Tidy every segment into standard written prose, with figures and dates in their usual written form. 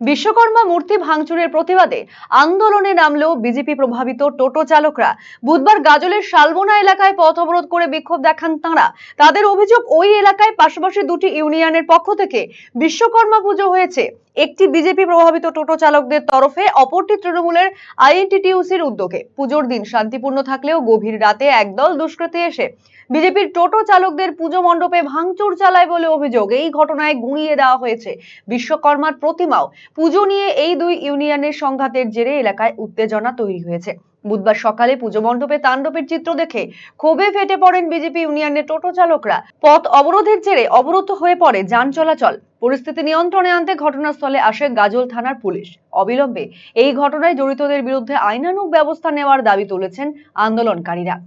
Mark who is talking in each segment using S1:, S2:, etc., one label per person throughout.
S1: বিশ্বকর্মা মূর্তি ভাঙচুরের প্রতিবাদে আন্দোলনে নামলো বিজেপি প্রভাবিত টোটো চালকরা। বুধবার গাজলের শালবোনা এলাকায় পথ অবরোধ করে বিক্ষোভ দেখান তাঁরা। তাদের অভিযোগ, ওই এলাকায় পাশাপাশি দুটি ইউনিয়নের পক্ষ থেকে বিশ্বকর্মা পুজো হয়েছে, একটি বিজেপি প্রভাবিত টোটো চালকদের তরফে, অপরটি তৃণমূলের আইএনটিটিইউসির উদ্যোগে। পুজোর দিন শান্তিপূর্ণ থাকলেও গভীর রাতে একদল দুষ্কৃতী এসে বিজেপির টোটো চালকদের পুজো মণ্ডপে ভাঙচুর চালায় বলে অভিযোগ। এই ঘটনায় গুঁড়িয়ে দেওয়া হয়েছে বিশ্বকর্মার প্রতিমাও। পুজো নিয়ে এই দুই ইউনিয়নের সংঘাতের জেরে এলাকায় উত্তেজনা তৈরি হয়েছে। বুধবার সকালে পুজো মণ্ডপে তাণ্ডবের চিত্র দেখে ক্ষোভে ফেটে পড়েন বিজেপি ইউনিয়নের টোটো চালকরা। পথ অবরোধের জেরে অবরুদ্ধ হয়ে পড়ে যান চলাচল। পরিস্থিতি নিয়ন্ত্রণে আনতে ঘটনাস্থলে আসে গাজল থানার পুলিশ। অবিলম্বে এই ঘটনায় জড়িতদের বিরুদ্ধে আইনানুগ ব্যবস্থা নেওয়ার দাবি তুলেছেন আন্দোলনকারীরা।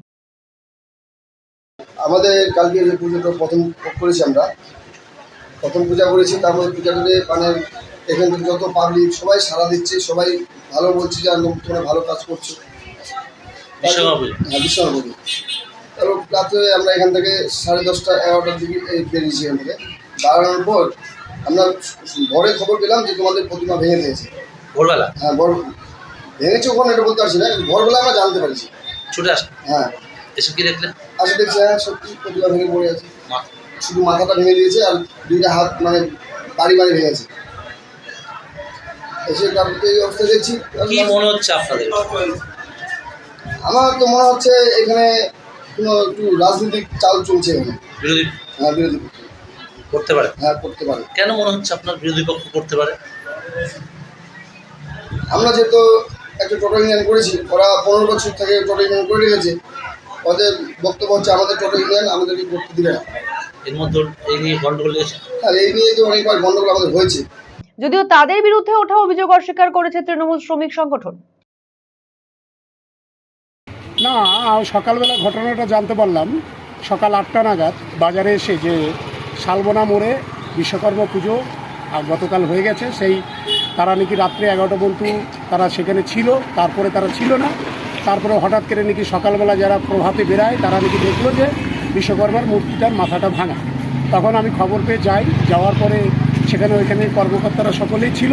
S2: আমাদের কালকে যে পুজোটা প্রথম করেছি, আমরা প্রথম পূজা করেছি। তারপরে পূজাটাতে মানে এখান থেকে যত পাবলিক সবাই সাড়া দিচ্ছে, সবাই ভালো বলছে যে তোমরা ভালো কাজ করছো। হ্যাঁ, বিশ্বকর্মা পুজো। তারপর রাত্রে আমরা এখান থেকে 10:30 11টার দিকে বেরিয়েছি। এখান থেকে দাঁড়ানোর পর আমরা ভোরে খবর পেলাম যে তোমাদের প্রতিমা ভেঙে দিয়েছে।
S3: ভোরবেলা?
S2: হ্যাঁ, ভেঙেছে ওখানে, এটা বলতে পারছি না, ভোরবেলা আমরা জানতে পারছি।
S3: ছুটে আসে?
S2: হ্যাঁ।
S3: এসব কি দেখলেন?
S2: আসে দেখছি, হ্যাঁ সত্যি প্রতিমা ভেঙে পড়ে আছে। শুধু মাথাটা ভেঙে দিয়েছে আর দুইটা হাত মানে বাড়ি ভেঙেছে। এসে তারপর এই অবস্থা দেখছি।
S3: কি মনে হচ্ছে আপনাদের?
S2: আমার তো মনে হচ্ছে এখানে কোনো একটু রাজনৈতিক চাল চলছে এখানে।
S3: বিরোধী?
S2: হ্যাঁ, বিরোধী
S3: করতে পারে।
S2: হ্যাঁ, করতে পারে।
S3: কেন মনে হচ্ছে আপনার বিরোধী পক্ষ করতে পারে?
S2: আমরা যেহেতু একটা টোটো ইউনিয়ন করেছি, ওরা 15 বছর থেকে টোটো ইউনিয়ন করে রেখেছে। ওদের বক্তব্য হচ্ছে আমাদের টোটো ইউনিয়ন আমাদেরকে করতে দিবে না।
S3: এর মধ্যে এই নিয়ে গন্ডগোল হয়েছে?
S2: হ্যাঁ, এই নিয়ে তো অনেকবার গন্ডগোল আমাদের হয়েছে।
S1: যদিও তাদের বিরুদ্ধে ওঠা অভিযোগ অস্বীকার করেছে তৃণমূল শ্রমিক সংগঠন।
S4: না, সকালবেলা ঘটনাটা জানতে পারলাম সকাল 8টা নাগাদ বাজারে এসে, যে শালবোনা মোড়ে বিশ্বকর্মা পুজো গতকাল হয়ে গেছে। সেই তারা নাকি রাত্রে 11টা পর্যন্ত তারা সেখানে ছিল, তারপরে তারা ছিল না। তারপরে হঠাৎ করে নাকি সকালবেলা যারা প্রভাতে বেরায় তারা নাকি দেখলো যে বিশ্বকর্মার মূর্তিটার মাথাটা ভাঙা। তখন আমি খবর পেয়ে যাই, যাওয়ার পরে ওইখানে কর্মকর্তারা সকলেই ছিল।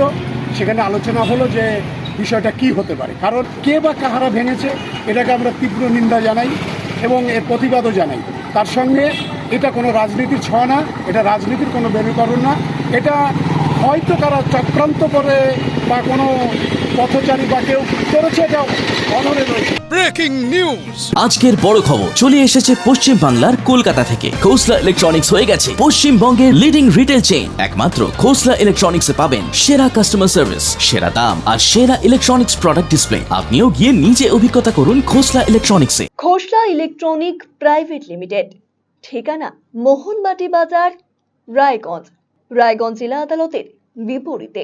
S4: সেখানে আলোচনা হলো যে বিষয়টা কি হতে পারে, কারণ কে বা কাহারা ভেঙেছে এটাকে আমরা তীব্র নিন্দা জানাই এবং এর প্রতিবাদও জানাই। তার সঙ্গে এটা কোনো রাজনীতির ছোঁয়া না, এটা রাজনীতির কোনো মেরুকরণ না। এটা হয়তো তারা চক্রান্ত করে বা কোনো পথচারী বা কেউ করেছে, এটা অনরে রয়েছে।
S5: ব্রেকিং নিউজ,
S6: আজকের বড় খবর চলে এসেছে পশ্চিম বাংলার কলকাতা থেকে। খোসলা ইলেকট্রনিক্স হয়ে গেছে পশ্চিমবঙ্গের লিডিং রিটেল চেইন। একমাত্র খোসলা ইলেকট্রনিক্সে পাবেন সেরা কাস্টমার সার্ভিস, সেরা দাম আর সেরা ইলেকট্রনিক্স প্রোডাক্ট ডিসপ্লে। আপনিও গিয়ে নিজে অভিজ্ঞতা করুন খোসলা ইলেকট্রনিক্সে।
S1: খোসলা ইলেকট্রনিক প্রাইভেট লিমিটেড, ঠিকানা মোহনবাটি বাজার, রায়গঞ্জ জেলা আদালতের বিপরীতে।